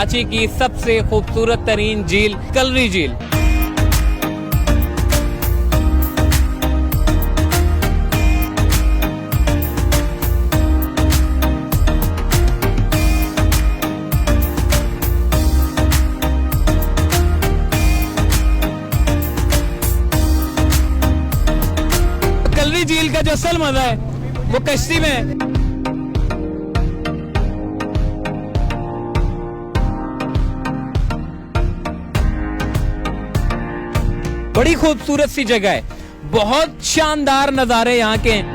कराची की सबसे खूबसूरत तरीन झील कलरी झील। कलरी झील का जो असल मजा है वो कश्ती में है। बड़ी खूबसूरत सी जगह है, बहुत शानदार नजारे यहाँ के हैं।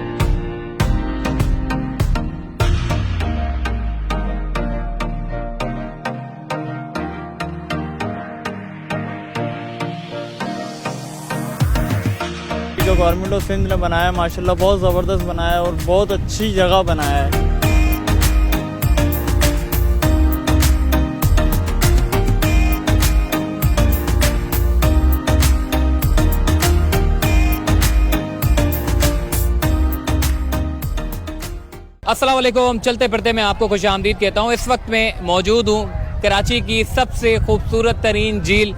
जो गवर्नमेंट ऑफ सिंध ने बनाया माशाल्लाह बहुत ज़बरदस्त बनाया है और बहुत अच्छी जगह बनाया है। अस्सलाम वालेकुम, चलते फिरते मैं आपको खुश आमदीद कहता हूँ। इस वक्त मैं मौजूद हूँ कराची की सबसे खूबसूरत तरीन झील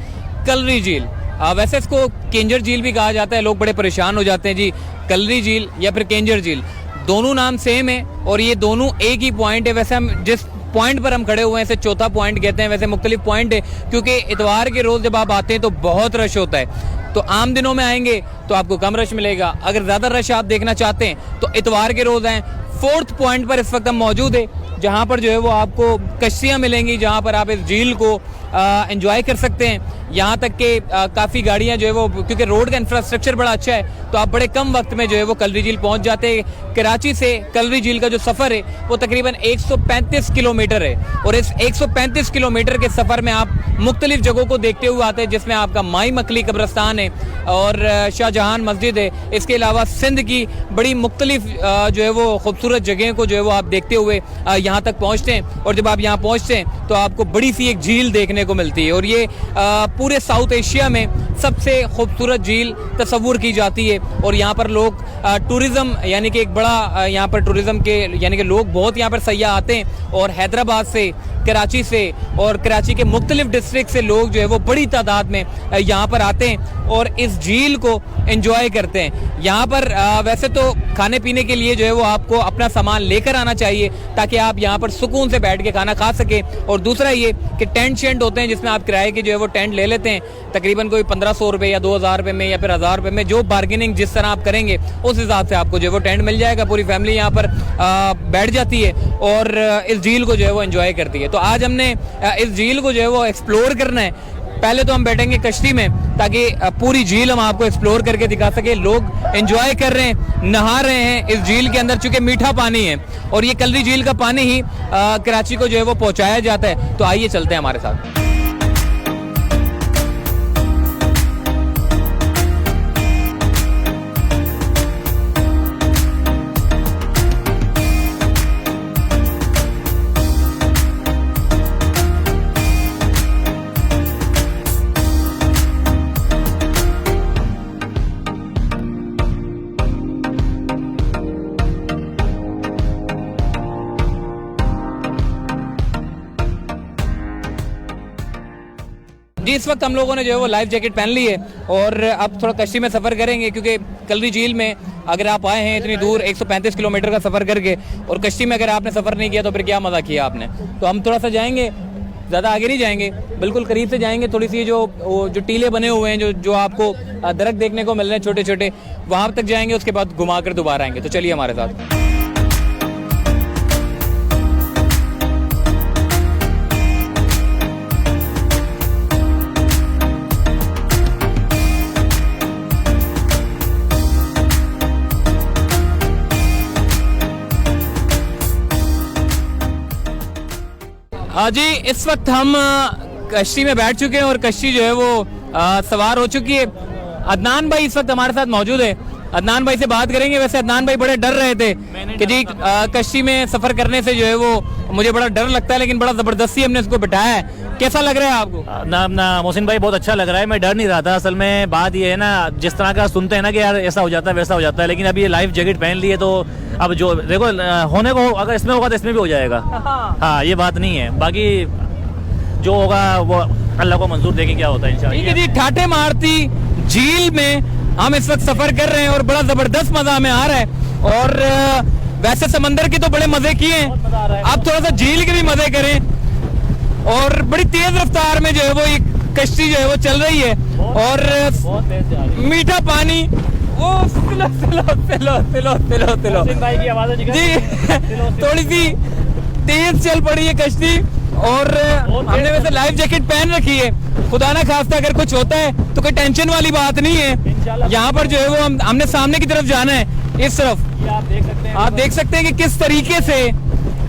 कलरी झील। वैसे इसको केंजर झील भी कहा जाता है, लोग बड़े परेशान हो जाते हैं जी, कलरी झील या फिर केंजर झील, दोनों नाम सेम है और ये दोनों एक ही पॉइंट है। वैसे हम जिस पॉइंट पर हम खड़े हुए हैं इसे चौथा पॉइंट कहते हैं। वैसे मुख्तलिफ पॉइंट है क्योंकि इतवार के रोज़ जब आप आते हैं तो बहुत रश होता है, तो आम दिनों में आएंगे तो आपको कम रश मिलेगा। अगर ज़्यादा रश आप देखना चाहते हैं तो इतवार के रोज़ आएँ। फोर्थ पॉइंट पर इस वक्त हम मौजूद है जहाँ पर जो है वो आपको कश्तियाँ मिलेंगी, जहाँ पर आप इस झील को एंजॉय कर सकते हैं। यहाँ तक कि काफ़ी गाड़ियाँ जो है वो, क्योंकि रोड का इंफ्रास्ट्रक्चर बड़ा अच्छा है तो आप बड़े कम वक्त में जो है वो कलरी झील पहुँच जाते हैं। कराची से कलरी झील का जो सफ़र है वो तकरीबन 135 किलोमीटर है और इस 135 किलोमीटर के सफ़र में आप मुख्तलिफ जगहों को देखते हुए आते हैं, जिसमें आपका माई मकली कब्रस्तान है और शाहजहान मस्जिद है। इसके अलावा सिंध की बड़ी मुख्तलिफ जो है वो खूबसूरत जगह को जो है वो आप देखते हुए यहाँ तक पहुँचते हैं। और जब आप यहाँ पहुँचते हैं तो आपको बड़ी सी एक झील देखने को मिलती है और ये पूरे साउथ एशिया में सबसे खूबसूरत झील तस्वुर की जाती है। और यहाँ पर लोग टूरिज़्म यानी कि एक बड़ा यहाँ पर टूरिज़्म के यानी कि लोग बहुत यहाँ पर सयाह आते हैं और हैदराबाद से, कराची से और कराची के मुख्तलिफ डिस्ट्रिक्ट से लोग जो है वो बड़ी तादाद में यहाँ पर आते हैं और इस झील को एंजॉय करते हैं। यहाँ पर वैसे तो खाने पीने के लिए जो है वो आपको अपना सामान लेकर आना चाहिए ताकि आप यहाँ पर सुकून से बैठ के खाना खा सकें। और दूसरा ये कि टेंट शेंट होते हैं जिसमें आप किराए के जो है वो टेंट ले लेते हैं, तकरीबन कोई 1500 रुपये या 2000 रुपये में या फिर 1000 रुपये में, जो बार्गेनिंग जिस तरह आप करेंगे उस हिसाब से आपको जो है वो टेंट मिल जाएगा। पूरी फैमिली यहाँ पर बैठ जाती है और इस झील को जो है वो एंजॉय करती है। तो आज हमने इस झील को जो है वो एक्सप्लोर करना है। पहले तो हम बैठेंगे कश्ती में ताकि पूरी झील हम आपको एक्सप्लोर करके दिखा सके। लोग एंजॉय कर रहे हैं, नहा रहे हैं इस झील के अंदर, चूंकि मीठा पानी है और ये कलरी झील का पानी ही कराची को जो है वो पहुंचाया जाता है। तो आइए चलते हैं हमारे साथ। जी, इस वक्त हम लोगों ने जो है वो लाइफ जैकेट पहन ली है और अब थोड़ा कश्ती में सफ़र करेंगे क्योंकि कलरी झील में अगर आप आए हैं इतनी दूर 135 किलोमीटर का सफ़र करके और कश्ती में अगर आपने सफ़र नहीं किया तो फिर क्या मज़ा किया आपने। तो हम थोड़ा सा जाएंगे, ज़्यादा आगे नहीं जाएंगे, बिल्कुल करीब से जाएंगे। थोड़ी सी जो टीले बने हुए हैं जो आपको दरख्त देखने को मिल रहे हैं छोटे छोटे, वहाँ तक जाएंगे, उसके बाद घुमा कर दोबारा आएंगे। तो चलिए हमारे साथ। हाँ जी, इस वक्त हम कश्ती में बैठ चुके हैं और कश्ती जो है वो सवार हो चुकी है। अदनान भाई इस वक्त हमारे साथ मौजूद है। अदनान भाई से बात करेंगे। वैसे अदनान भाई बड़े डर रहे थे कि जी कश्ती में सफर करने से जो है वो मुझे बड़ा डर लगता है, लेकिन बड़ा जबरदस्ती हमने इसको बिठाया है। कैसा लग रहा है आपको? ना मोहसिन भाई, बहुत अच्छा लग रहा है। मैं डर नहीं रहा था। असल में बात ये है ना, जिस तरह का सुनते हैं ना कि यार ऐसा हो जाता है वैसा हो जाता है, लेकिन अभी ये लाइफ जैकेट पहन ली है तो अब जो देखो होने को अगर इसमें होगा तो इसमें भी हो जाएगा। हाँ, ये बात नहीं है। बाकी जो होगा वो अल्लाह को मंजूर, देखें क्या होता है ठीक है इंशाल्लाह। जी, ठाटे मारती झील में हम इस वक्त सफर कर रहे हैं और बड़ा जबरदस्त मजा हमें आ रहा है। और वैसे समंदर के तो बड़े मजे किए हैं, बहुत मजा आ रहा है। अब थोड़ा सा झील के भी मजे करें। और बड़ी तेज रफ्तार में जो है वो एक कश्ती जो है वो चल रही है और बहुत तेज जा रही है। मीठा पानी। ओ सिलो सिलो सिलो सिलो सिलो सिलो मोहसिन भाई की आवाज़ जी थोड़ी सी तेज चल पड़ी है कश्ती। और हमने वैसे लाइफ जैकेट पहन रखी है, खुदा ना खास्ता अगर कुछ होता है तो कोई टेंशन वाली बात नहीं है। यहाँ पर जो है वो हमने सामने की तरफ जाना है, इस तरफ। ये आप देख सकते हैं, आप देख सकते हैं कि किस तरीके से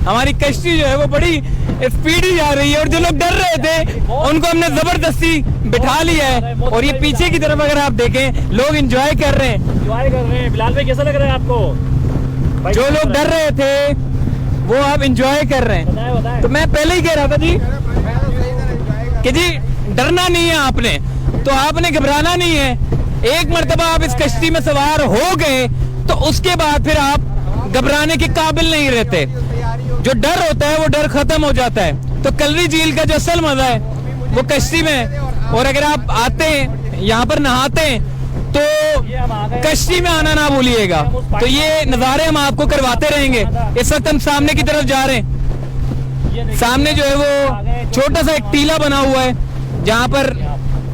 हमारी कश्ती जो है वो बड़ी स्पीडी जा रही है। और जो लोग डर रहे थे उनको हमने जबरदस्ती बिठा लिया है। और ये पीछे की तरफ अगर आप देखें, लोग एंजॉय कर रहे हैं। एंजॉय कर रहे हैं। बिलाल भाई कैसा लग रहा है आपको? भाई, जो लोग डर रहे थे वो अब एंजॉय कर रहे हैं। बताएं बताएं। तो मैं पहले ही कह रहा था जी कि जी डरना नहीं है आपने, तो आपने घबराना नहीं है। एक मर्तबा आप इस कश्ती में सवार हो गए तो उसके बाद फिर आप घबराने के काबिल नहीं रहते। जो डर होता है वो डर खत्म हो जाता है। तो कलरी झील का जो असल मजा है वो कश्ती में। और अगर आप आते हैं यहाँ पर नहाते हैं तो कश्ती में आना ना भूलिएगा। तो ये नज़ारे हम आपको करवाते रहेंगे। इस वक्त हम सामने की तरफ जा रहे हैं। सामने जो है वो छोटा सा एक टीला बना हुआ है जहाँ पर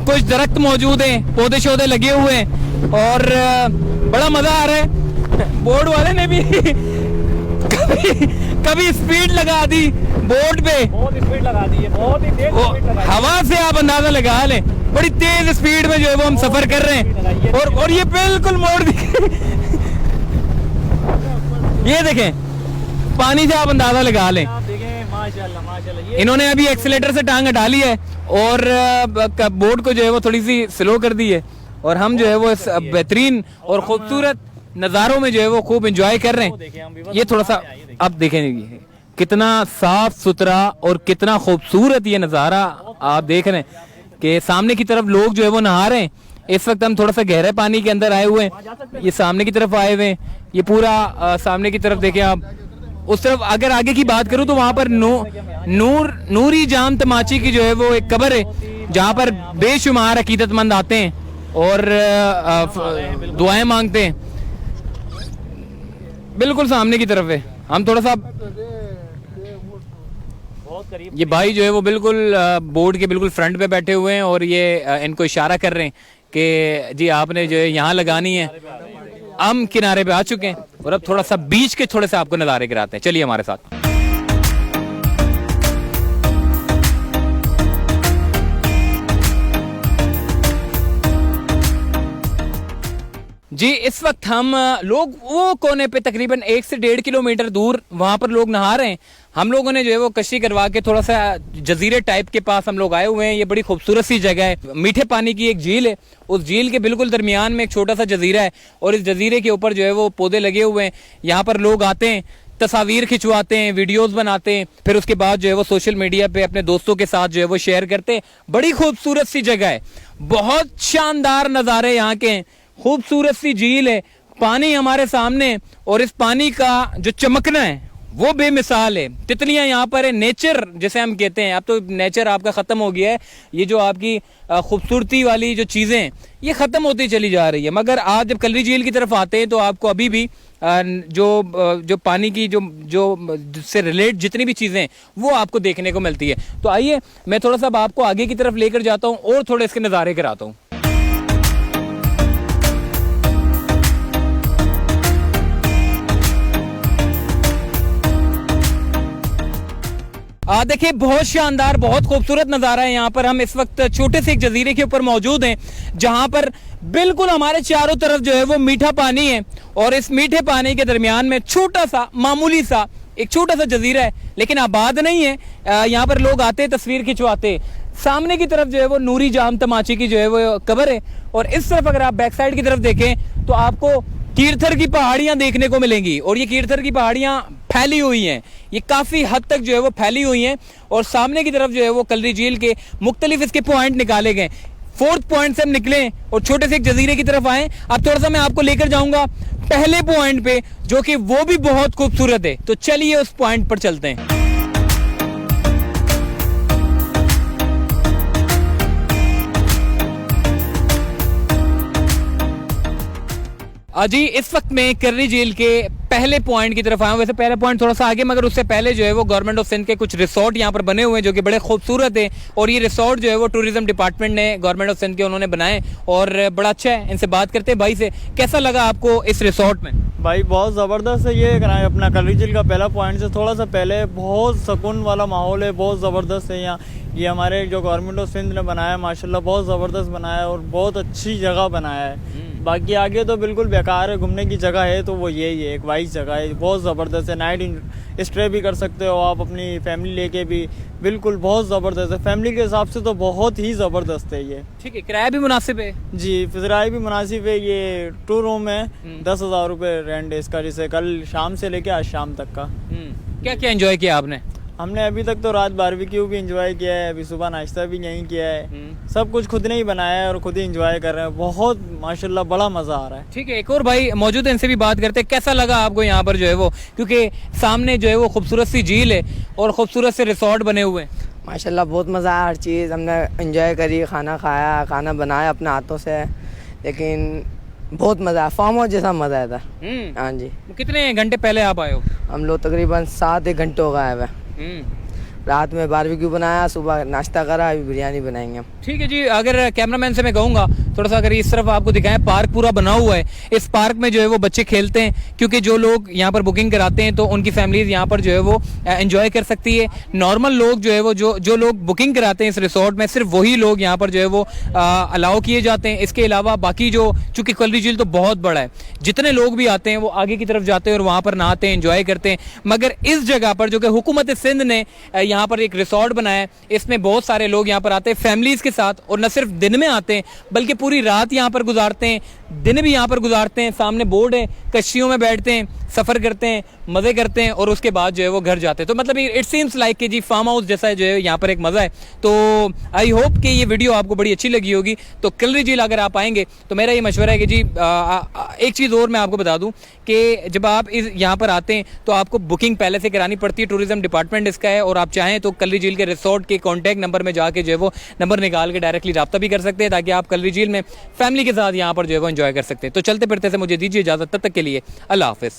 कुछ दरख्त मौजूद हैं, पौधे शौधे लगे हुए हैं और बड़ा मजा आ रहा है। बोर्ड वाले ने भी कभी स्पीड लगा दी बोर्ड पे, बहुत स्पीड लगा दी है, बहुत ही तेज स्पीड लगा दी है। हवा से आप अंदाजा लगा लें, बड़ी तेज स्पीड में जो है वो हम सफर कर रहे हैं। और ये बिल्कुल मोड़ ये देखें, पानी से आप अंदाजा लगा लें। आप देखें, माशाल्लाह माशाल्लाह। ये इन्होंने अभी एक्सीलेटर से टांग हटा ली है और बोर्ड को जो है वो थोड़ी सी स्लो कर दी है। और हम जो है वो इस बेहतरीन और खूबसूरत नज़ारों में जो है वो खूब एंजॉय कर रहे हैं। ये थोड़ा सा आप देखें कितना साफ सुथरा और कितना खूबसूरत ये नज़ारा आप देख रहे हैं कि सामने की तरफ लोग जो है वो नहा रहे हैं। इस वक्त हम थोड़ा सा गहरे पानी के अंदर आए हुए हैं, ये सामने की तरफ आए हुए हैं। ये पूरा सामने की तरफ देखें आप। उस तरफ अगर आगे की बात करूं तो वहां पर नूरी जाम तमाची की जो है वो एक कब्र है जहां पर बेशुमार अकीदतमंद आते हैं और दुआएं मांगते हैं। बिल्कुल सामने की तरफ है। हम थोड़ा सा बहुत करीब। ये भाई जो है वो बिल्कुल बोर्ड के बिल्कुल फ्रंट पे बैठे हुए हैं और ये इनको इशारा कर रहे हैं कि जी आपने जो है यहाँ लगानी है। हम किनारे पे आ चुके हैं और अब थोड़ा सा बीच के थोड़े से आपको नज़ारे गिराते हैं। चलिए हमारे साथ। जी इस वक्त हम लोग वो कोने पे तकरीबन 1 से 1.5 किलोमीटर दूर वहाँ पर लोग नहा रहे हैं। हम लोगों ने जो है वो कश्ती करवा के थोड़ा सा जजीरे टाइप के पास हम लोग आए हुए हैं। ये बड़ी खूबसूरत सी जगह है, मीठे पानी की एक झील है। उस झील के बिल्कुल दरमियान में एक छोटा सा जजीरा है और इस जजीरे के ऊपर जो है वो पौधे लगे हुए हैं। यहाँ पर लोग आते हैं, तस्वीर खिंचवाते हैं, वीडियोस बनाते हैं, फिर उसके बाद जो है वो सोशल मीडिया पे अपने दोस्तों के साथ जो है वो शेयर करते हैं। बड़ी खूबसूरत सी जगह है, बहुत शानदार नज़ारे यहाँ के हैं, खूबसूरत सी झील है, पानी हमारे सामने और इस पानी का जो चमकना है वो बेमिसाल है। तितलियां यहाँ पर है, नेचर जिसे हम कहते हैं। अब तो नेचर आपका ख़त्म हो गया है, ये जो आपकी खूबसूरती वाली जो चीज़ें हैं ये ख़त्म होती चली जा रही है। मगर आज जब कलरी झील की तरफ आते हैं तो आपको अभी भी जो पानी की जो से रिलेट जितनी भी चीज़ें हैं वो आपको देखने को मिलती है। तो आइए मैं थोड़ा सा आपको आगे की तरफ लेकर जाता हूँ और थोड़े इसके नज़ारे कराता हूँ। देखिए बहुत शानदार, बहुत खूबसूरत नज़ारा है। यहाँ पर हम इस वक्त छोटे से एक जजीरे के ऊपर मौजूद हैं जहाँ पर बिल्कुल हमारे चारों तरफ जो है वो मीठा पानी है और इस मीठे पानी के दरमियान में छोटा सा मामूली सा एक छोटा सा जजीरा है, लेकिन आबाद नहीं है। यहाँ पर लोग आते हैं, तस्वीर खिंचवाते। सामने की तरफ जो है वो नूरी जाम तमाची की जो है वो कब्र है और इस तरफ अगर आप बैक साइड की तरफ देखें तो आपको कीरथर की पहाड़ियां देखने को मिलेंगी। और ये कीरथर की पहाड़ियां फैली हुई हैं, ये काफ़ी हद तक जो है वो फैली हुई हैं। और सामने की तरफ जो है वो कलरी झील के मुख्तलिफ इसके पॉइंट निकाले गए। 4th पॉइंट से हम निकले और छोटे से एक जजीरे की तरफ आए। अब थोड़ा सा मैं आपको लेकर जाऊंगा पहले पॉइंट पे जो कि वो भी बहुत खूबसूरत है। तो चलिए उस पॉइंट पर चलते हैं। जी इस वक्त में कर्री झील के पहले पॉइंट की तरफ आया हूँ। वैसे पहले पॉइंट थोड़ा सा आगे, मगर उससे पहले जो है वो गवर्नमेंट ऑफ सिंध के कुछ रिसोर्ट यहाँ पर बने हुए हैं जो कि बड़े खूबसूरत है। और ये रिसोर्ट जो है वो टूरिज्म डिपार्टमेंट ने, गवर्नमेंट ऑफ सिंध के, उन्होंने बनाए और बड़ा अच्छा है। इनसे बात करते हैं भाई से, कैसा लगा आपको इस रिसोर्ट में? भाई बहुत ज़बरदस्त है ये अपना कर्री झील का पहला पॉइंट से थोड़ा सा पहले बहुत सुकून वाला माहौल है, बहुत ज़बरदस्त है यहाँ। ये हमारे जो गवर्नमेंट ऑफ सिंध ने बनाया है माशाल्लाह बहुत ज़बरदस्त बनाया है और बहुत अच्छी जगह बनाया है। बाकी आगे तो बिल्कुल बेकार है, घूमने की जगह है तो वो यही है, एक वाइस जगह है, बहुत ज़बरदस्त है। नाइट स्टे भी कर सकते हो आप अपनी फैमिली लेके भी, बिल्कुल बहुत ज़बरदस्त है। फैमिली के हिसाब से तो बहुत ही ज़बरदस्त है ये। ठीक है, किराया भी मुनासिब है? जी किराया भी मुनासिब है। ये 2 रूम है, 10,000 रुपये रेंट है इसका, जैसे कल शाम से लेके आज शाम तक का। क्या क्या एंजॉय किया आपने? हमने अभी तक तो रात बारबेक्यू भी एंजॉय किया है, अभी सुबह नाश्ता भी यहीं किया है। सब कुछ खुद ने ही बनाया है और खुद ही एंजॉय कर रहे हैं, बहुत माशाल्लाह बड़ा मज़ा आ रहा है। ठीक है, एक और भाई मौजूद है, इनसे भी बात करते हैं। कैसा लगा आपको यहाँ पर जो है वो, क्योंकि सामने जो है वो खूबसूरत सी झील है और खूबसूरत से रिसोर्ट बने हुए हैं? माशाल्लाह बहुत मज़ा आया, हर चीज़ हमने एंजॉय करी, खाना खाया, खाना बनाया अपने हाथों से, लेकिन बहुत मज़ा आया, फार्म हाउस जैसा मज़ा आया था। हाँ जी। कितने घंटे पहले आप आए हो? हम लोग तकरीबन 7-1 घंटे हो गए हुए। रात में बारबेक्यू बनाया, सुबह नाश्ता करा, अभी बिरयानी बनाएंगे हम। ठीक है जी, अगर कैमरामैन से मैं कहूँगा थोड़ा सा अगर इस तरफ आपको दिखाएं, पार्क पूरा बना हुआ है। इस पार्क में जो है वो बच्चे खेलते हैं, क्योंकि जो लोग यहाँ पर बुकिंग कराते हैं तो उनकी फैमिलीज यहाँ पर जो है वो एंजॉय कर सकती है। नॉर्मल लोग जो है वो जो लोग बुकिंग कराते हैं इस रिसोर्ट में, सिर्फ वही लोग यहाँ पर जो है वो अलाउ किए जाते हैं। इसके अलावा बाकी जो, चूँकि कर्री झील तो बहुत बड़ा है, जितने लोग भी आते हैं वो आगे की तरफ जाते हैं और वहाँ पर नहाते हैं, एंजॉय करते हैं। मगर इस जगह पर जो कि हुकूमत सिंध ने यहाँ पर एक रिसोर्ट बनाया है, इसमें बहुत सारे लोग यहाँ पर आते हैं फैमिलीज के साथ, और न सिर्फ दिन में आते हैं बल्कि पूरी रात यहाँ पर गुजारते हैं, दिन भी यहाँ पर गुजारते हैं। सामने बोर्ड है, कश्तियों में बैठते हैं, सफ़र करते हैं, मज़े करते हैं और उसके बाद जो है वो घर जाते हैं। तो मतलब इट सीम्स लाइक कि जी फार्म हाउस जैसा जो है यहाँ पर एक मज़ा है। तो आई होप कि ये वीडियो आपको बड़ी अच्छी लगी होगी। तो कर्री झील अगर आप आएंगे तो मेरा ये मशवरा है कि जी एक चीज़ और मैं आपको बता दूं कि जब आप यहाँ पर आते हैं तो आपको बुकिंग पहले से करानी पड़ती है, टूरिज्म डिपार्टमेंट इसका है। और आप चाहें तो कर्री झील के रिसोर्ट के कॉन्टैक्ट नंबर में जाके जो है वो नंबर निकाल के डायरेक्टली रब्ता भी कर सकते हैं, ताकि आप कर्री झील में फैमिली के साथ यहाँ पर जो है वो एंजॉय कर सकते हैं। तो चलते फिरते से मुझे दीजिए इजाज़त, तब तक के लिए अल्लाह हाफ़िज़।